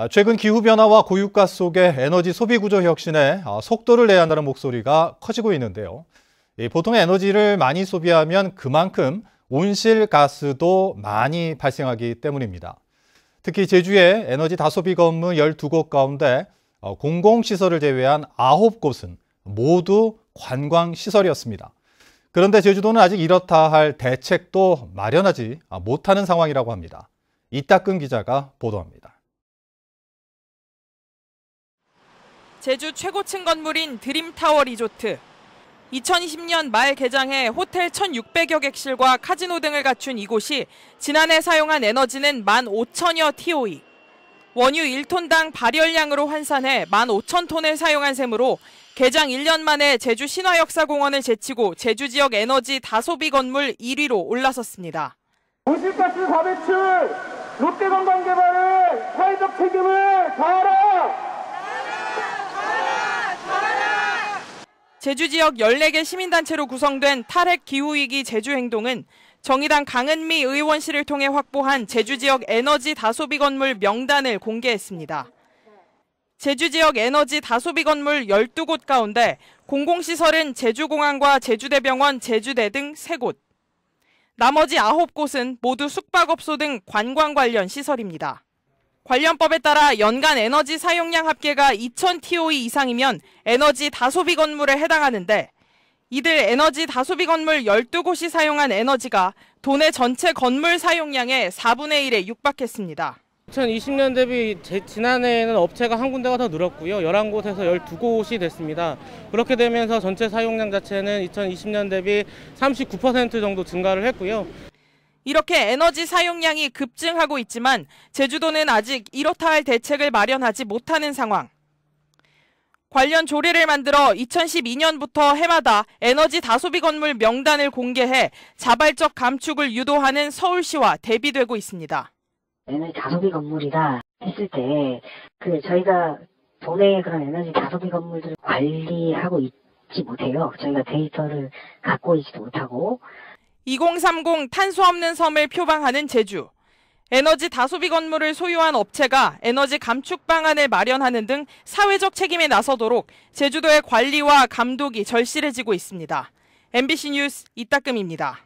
최근 기후변화와 고유가 속의 에너지 소비 구조 혁신에 속도를 내야 한다는 목소리가 커지고 있는데요. 보통 에너지를 많이 소비하면 그만큼 온실가스도 많이 발생하기 때문입니다. 특히 제주의 에너지 다소비 건물 12곳 가운데 공공시설을 제외한 9곳은 모두 관광시설이었습니다. 그런데 제주도는 아직 이렇다 할 대책도 마련하지 못하는 상황이라고 합니다. 이따금 기자가 보도합니다. 제주 최고층 건물인 드림타워 리조트. 2020년 말 개장해 호텔 1,600여 객실과 카지노 등을 갖춘 이곳이 지난해 사용한 에너지는 15,000여 TOE. 원유 1톤당 발열량으로 환산해 15,000톤을 사용한 셈으로 개장 1년 만에 제주 신화역사공원을 제치고 제주 지역 에너지 다소비 건물 1위로 올라섰습니다. 온실가스 과배출, 롯데관광개발의 사회적 책임을 다하라! 제주 지역 14개 시민단체로 구성된 탈핵 기후위기 제주행동은 정의당 강은미 의원실을 통해 확보한 제주 지역 에너지 다소비 건물 명단을 공개했습니다. 제주 지역 에너지 다소비 건물 12곳 가운데 공공시설은 제주공항과 제주대병원, 제주대 등 3곳. 나머지 9곳은 모두 숙박업소 등 관광 관련 시설입니다. 관련법에 따라 연간 에너지 사용량 합계가 2,000TOE 이상이면 에너지 다소비 건물에 해당하는데 이들 에너지 다소비 건물 12곳이 사용한 에너지가 도내 전체 건물 사용량의 4분의 1에 육박했습니다. 2020년 대비 지난해에는 업체가 한 군데가 더 늘었고요. 11곳에서 12곳이 됐습니다. 그렇게 되면서 전체 사용량 자체는 2020년 대비 39% 정도 증가를 했고요. 이렇게 에너지 사용량이 급증하고 있지만 제주도는 아직 이렇다 할 대책을 마련하지 못하는 상황. 관련 조례를 만들어 2012년부터 해마다 에너지 다소비 건물 명단을 공개해 자발적 감축을 유도하는 서울시와 대비되고 있습니다. 에너지 다소비 건물이다 했을 때 저희가 도내의 그런 에너지 다소비 건물들을 관리하고 있지 못해요. 저희가 데이터를 갖고 있지도 못하고. 2030 탄소 없는 섬을 표방하는 제주. 에너지 다소비 건물을 소유한 업체가 에너지 감축 방안을 마련하는 등 사회적 책임에 나서도록 제주도의 관리와 감독이 절실해지고 있습니다. MBC 뉴스 이따금입니다.